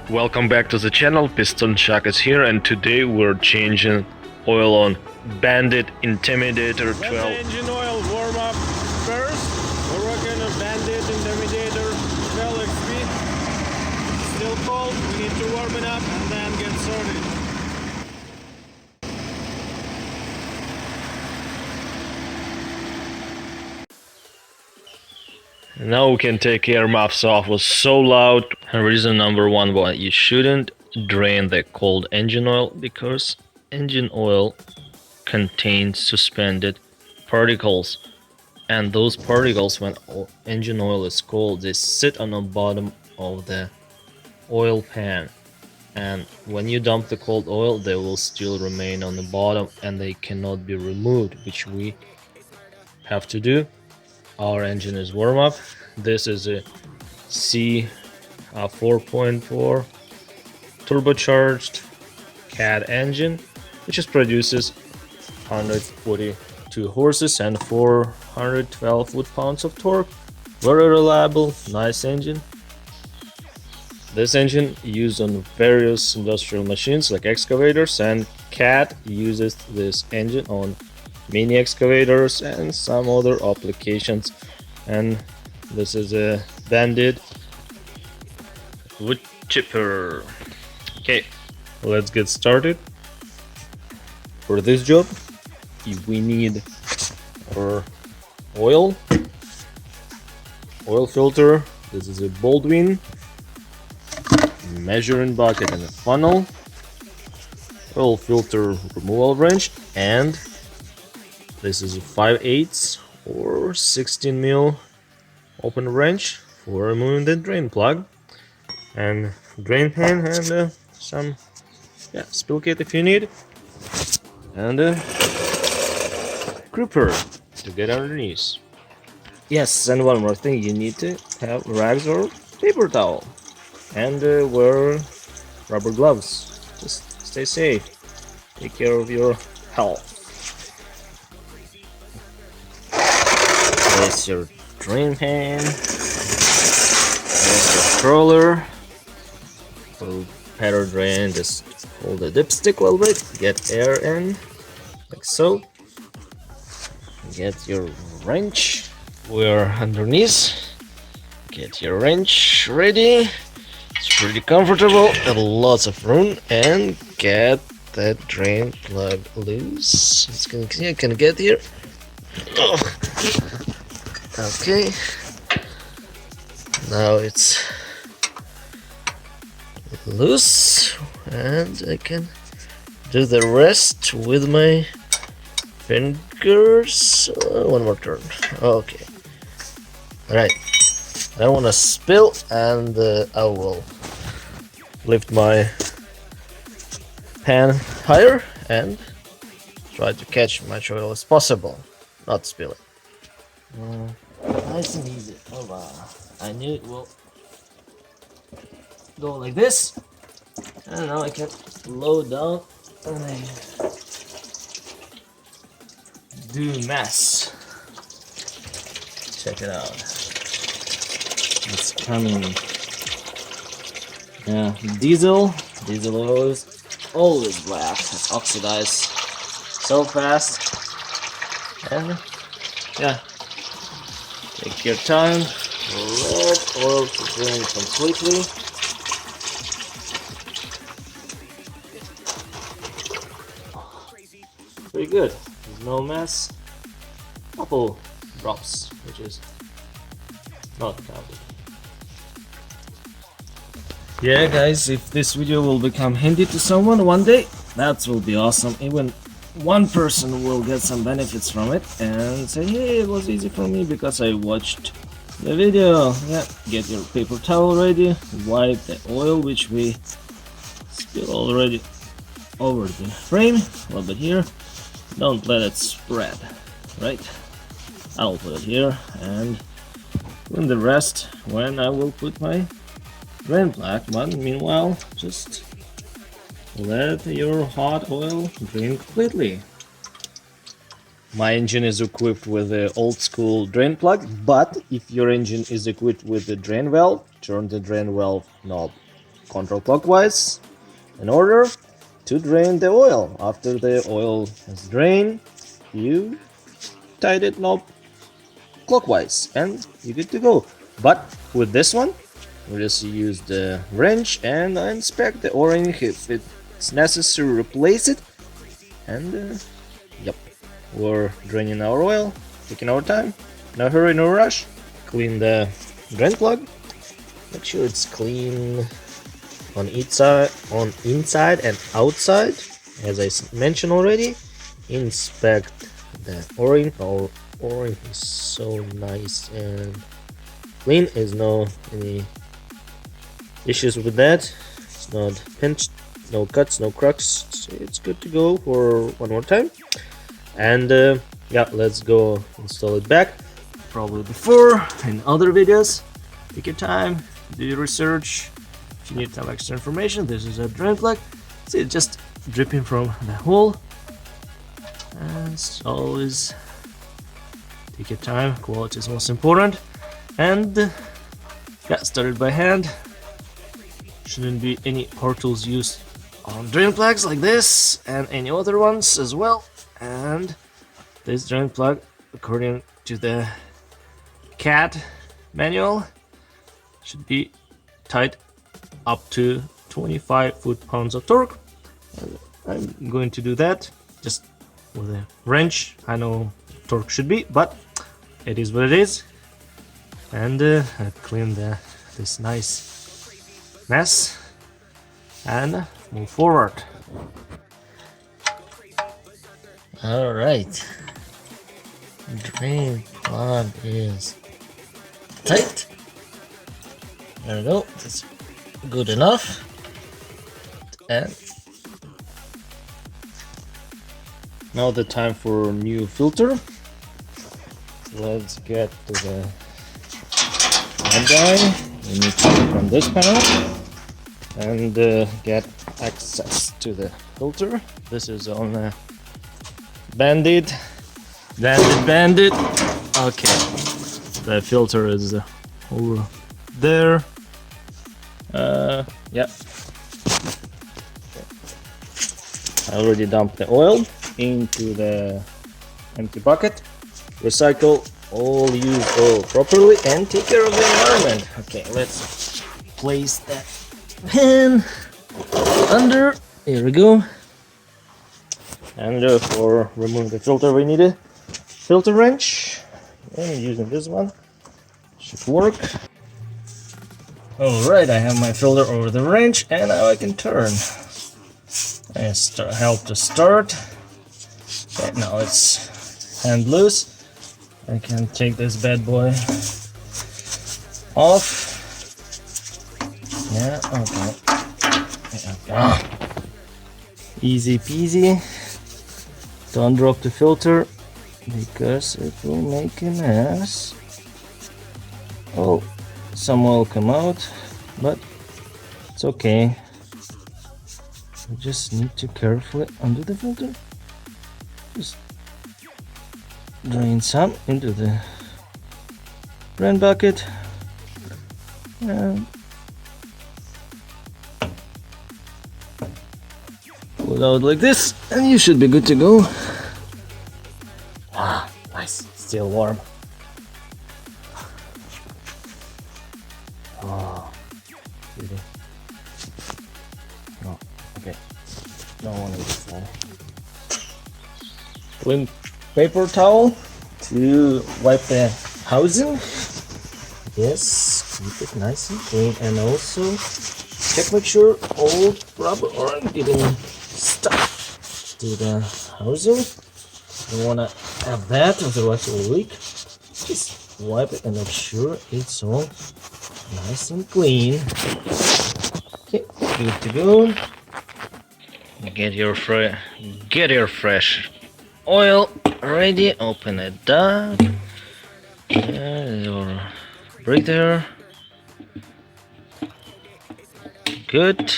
Welcome back to the channel. Piston Shark is here, and today we're changing oil on BANDIT Intimidator 12. Let the engine oil warm up first. We're working on BANDIT Intimidator 12XP. Still cold, we need to warm it up and then get started. Now we can take air muffs off. It was so loud. And reason number one why you shouldn't drain the cold engine oil, because engine oil contains suspended particles, and those particles, when engine oil is cold, they sit on the bottom of the oil pan, and when you dump the cold oil they will still remain on the bottom and they cannot be removed, which we have to do. Our engine is warm up. This is a C4.4 turbocharged CAT engine, which just produces 142 horses and 412 foot-pounds of torque. Very reliable, nice engine. This engine used on various industrial machines like excavators, and CAT uses this engine on mini excavators and some other applications. And this is a BANDIT Wood Chipper. Okay, let's get started. For this job we need our oil filter. This is a Baldwin, measuring bucket and a funnel, oil filter removal wrench, and this is a 5/8 or 16 mil open wrench for removing the drain plug, and drain pan, and some spill kit if you need, and a gripper to get underneath. Yes, and one more thing, you need to have rags or paper towel, and wear rubber gloves. Just stay safe, take care of your health. There's your drain pan, there's your stroller. For better drain, just hold the dipstick a little bit, get air in, like so. Get your wrench, we're underneath, get your wrench ready. It's pretty comfortable, got lots of room, and get that drain plug loose. You can get here. Okay, now it's loose, and I can do the rest with my fingers. One more turn. Okay, all right. I don't want to spill, and I will lift my pan higher and try to catch as much oil as possible, not spill it. Nice and easy. Oh wow! I knew it will go like this, and now I can load down and I do mess. Check it out. It's coming. Yeah, diesel oil is always black. It's oxidized so fast, and yeah. Take your time, let oil to drain completely. Pretty good, there's no mess. Couple drops, which is not counted. Yeah guys, if this video will become handy to someone one day, that will be awesome. Even one person will get some benefits from it and say, hey, it was easy for me because I watched the video. Yeah, get your paper towel ready, wipe the oil which we spill already over the frame, a little bit here. Don't let it spread, right? I'll put it here and clean the rest when I will put my drain plug. But meanwhile, just let your hot oil drain completely. My engine is equipped with the old school drain plug, but if your engine is equipped with the drain valve, turn the drain valve knob counterclockwise in order to drain the oil. After the oil is drained, you tied it knob clockwise and you're good to go. But with this one, we just use the wrench and inspect the o-ring if it's necessary to replace it. And yep, we're draining our oil, taking our time, no hurry, no rush. Clean the drain plug, make sure it's clean on each side, on inside and outside. As I mentioned already, inspect the o-ring. Our o-ring is so nice and clean. There's no any issues with that. It's not pinched, no cuts, no cracks. It's good to go for one more time. And yeah, let's go install it back. Probably before in other videos, take your time, do your research. If you need some extra information, this is a drain plug. See, it's just dripping from the hole. And it's always take your time, quality is most important. And yeah, started by hand. Shouldn't be any power tools used on drain plugs like this and any other ones as well. And this drain plug, according to the CAT manual, should be tight up to 25 foot-pounds of torque. I'm going to do that just with a wrench. I know torque should be, but it is what it is. And I clean this nice mess and move forward. All right, drain plug is tight. There we go, that's good enough. And now the time for new filter. Let's get to the line. We need to open this panel and get access to the filter. This is on Bandit. Okay, the filter is over there. Yeah, I already dumped the oil into the empty bucket. Recycle all used oil properly and take care of the environment. Okay, let's place that pan under. Here we go. And for removing the filter, we need a filter wrench. And using this one should work. Alright, I have my filter over the wrench and now I can turn. And help to start. Okay, now it's hand loose. I can take this bad boy off. Yeah, okay. Easy peasy. Don't drop the filter because it will make a mess. Oh, some will come out, but it's okay. You just need to carefully undo the filter. Just drain some into the drain bucket and pull it out like this, and you should be good to go. Ah, nice, still warm. Oh, really? No, okay, don't want to use that. Clean paper towel to wipe the housing. Yes, keep it nice and clean, and also make sure all rubber aren't getting stuck to the housing. You want to have that, otherwise it will leak. Just wipe it and make sure it's all nice and clean. Okay, good to go. Get your fresh oil ready. Open it up. There's your breather. Good.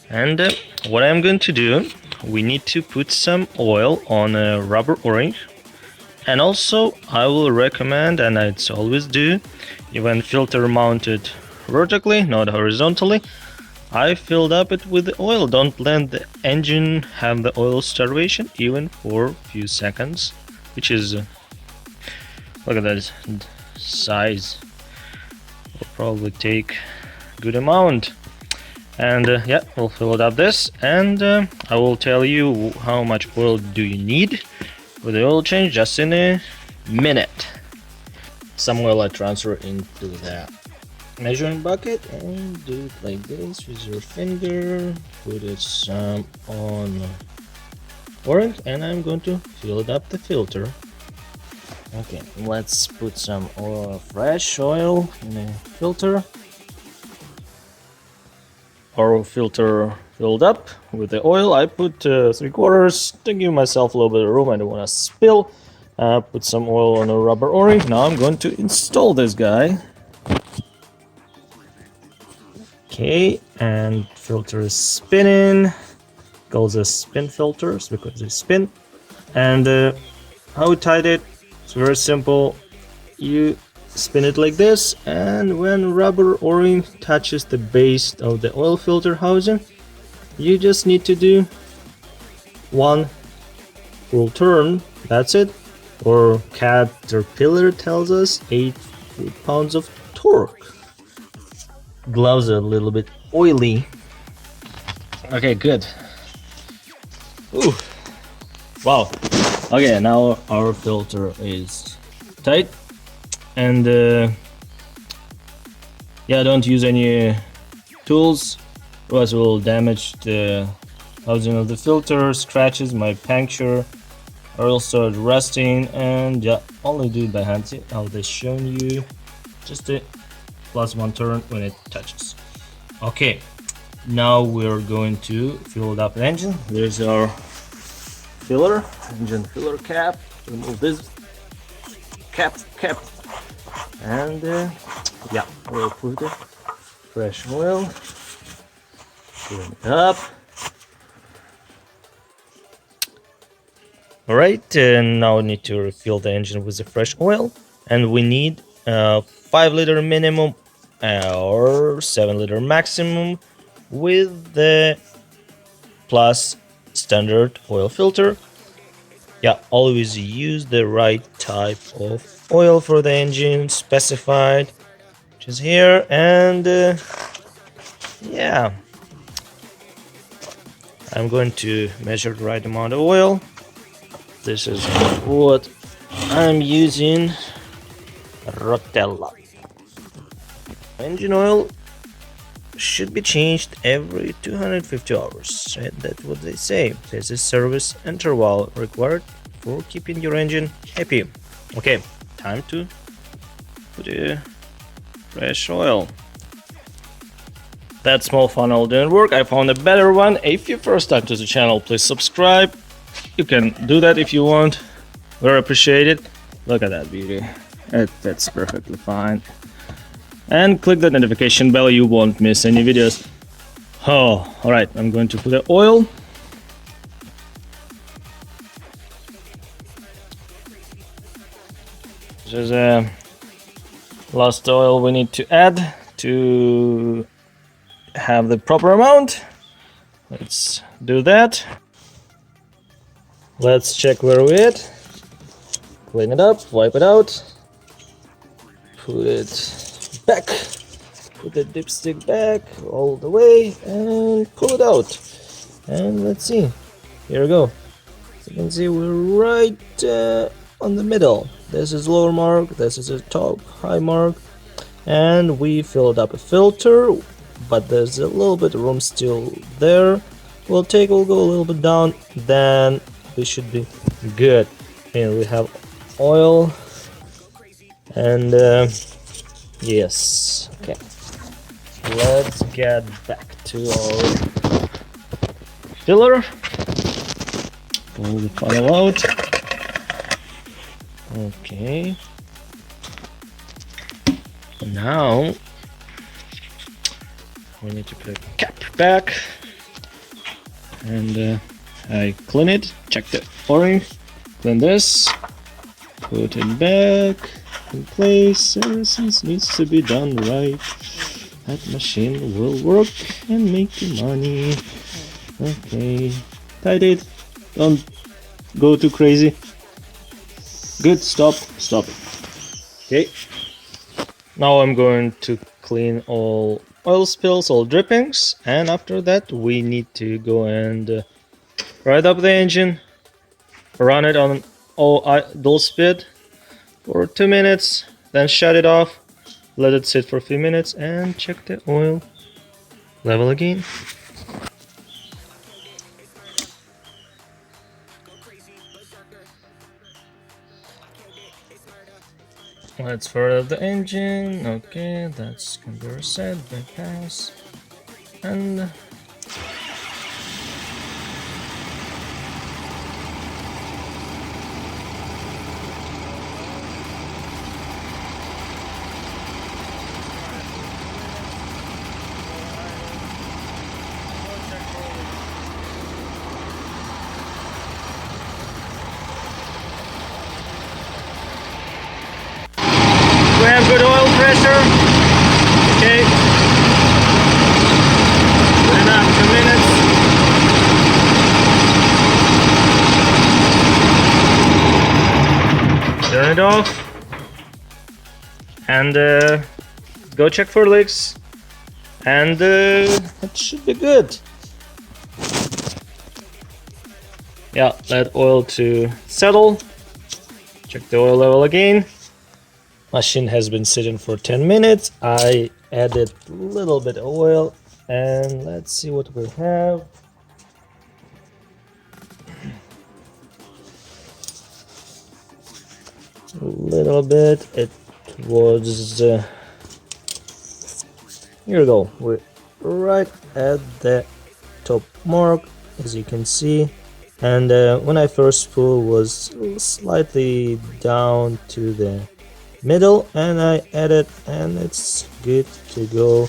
And what I'm going to do, we need to put some oil on a rubber o-ring. And also I will recommend, and I'd always do, even filter mounted vertically, not horizontally. I filled up it with the oil. Don't let the engine have the oil starvation even for a few seconds, which is look at that size. Will probably take a good amount. And yeah, we'll fill it up this, and I will tell you how much oil do you need for the oil change just in a minute. Some oil I transfer into the measuring bucket and do it like this with your finger. Put it some on orange, and I'm going to fill it up the filter. Okay, let's put some oil, fresh oil in the filter. Our filter filled up with the oil. I put 3/4 to give myself a little bit of room. I don't want to spill. Put some oil on a rubber o-ring. Now I'm going to install this guy. Okay, and filter is spinning. Calls a spin filters because they spin. And how we tied it? It's very simple. You spin it like this, and when rubber o-ring touches the base of the oil filter housing, you just need to do one full turn. That's it. Or Caterpillar tells us 8 foot-pounds of torque. Gloves are a little bit oily. Okay, good. Ooh. Wow. Okay, now our filter is tight. And yeah, don't use any tools, otherwise it will damage the housing of the filter. Scratches might puncture, or will start rusting. And yeah, only do it by hand. See how they're showing you, just a +1 turn when it touches. Okay, now we're going to fill it up the engine. There's our filler, engine filler cap. Remove this cap. And yeah, we'll put the fresh oil, fill it up. Alright, and now we need to refill the engine with the fresh oil, and we need 5-liter minimum or 7-liter maximum with the plus standard oil filter. Yeah, always use the right type of oil for the engine specified, which is here. And yeah, I'm going to measure the right amount of oil. This is what I'm using. Rotella. Engine oil should be changed every 250 hours, and that's what they say. There's a service interval required for keeping your engine happy. Okay, time to put a fresh oil. That small funnel didn't work. I found a better one. If you first time to the channel, please subscribe. You can do that if you want. Very appreciated. Look at that beauty. It fits perfectly fine. And click the notification bell, you won't miss any videos. Oh, alright, I'm going to put the oil. This is a last oil we need to add to have the proper amount. Let's do that. Let's check where we're at. Clean it up, wipe it out. Put it back. Put the dipstick back all the way and pull it out. And let's see. Here we go. As you can see, we're right on the middle. This is lower mark, this is a top high mark. And we filled up a filter, but there's a little bit of room still there. We'll go a little bit down, then we should be good. And we have oil. And yes, okay. Let's get back to our filler. Pull the funnel out. Okay. Now we need to put a cap back, and I clean it. Check the o-ring. Clean this. Put it back in place. Everything needs to be done right. that machine will work and make you money. Okay, tight it. Don't go too crazy. Good, stop it. Okay. Now I'm going to clean all oil spills, all drippings, and after that we need to go and right up the engine, run it on dual speed for 2 minutes, then shut it off, let it sit for a few minutes, and check the oil level again. Let's fire up the engine. Okay, that's can be reset, bypass, and we have good oil pressure. Okay. Good enough, 2 minutes. Turn it off. And go check for leaks. And it should be good. Yeah, let oil to settle. Check the oil level again. Machine has been sitting for 10 minutes. I added a little bit of oil and let's see what we have. A little bit. It was here we go. We're right at the top mark, as you can see. And when I first pull was slightly down to the middle, and I added, and it's good to go.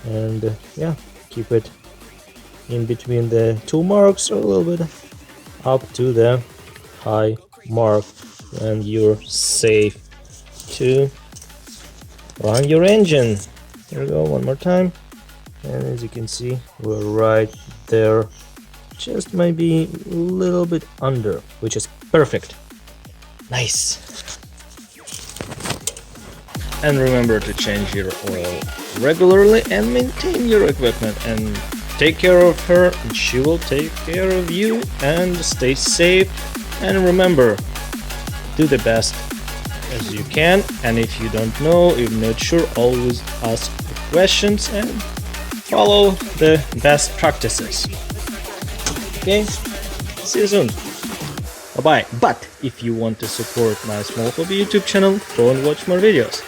And yeah, keep it in between the two marks, or a little bit up to the high mark, and you're safe to run your engine. Here we go, one more time, and as you can see, we're right there, just maybe a little bit under, which is perfect. Nice. And remember to change your oil regularly and maintain your equipment, and take care of her and she will take care of you, and stay safe. And remember, do the best as you can, and if you don't know, if you're not sure, always ask questions and follow the best practices. Okay, see you soon. Bye bye. But if you want to support my small hobby YouTube channel, go and watch more videos.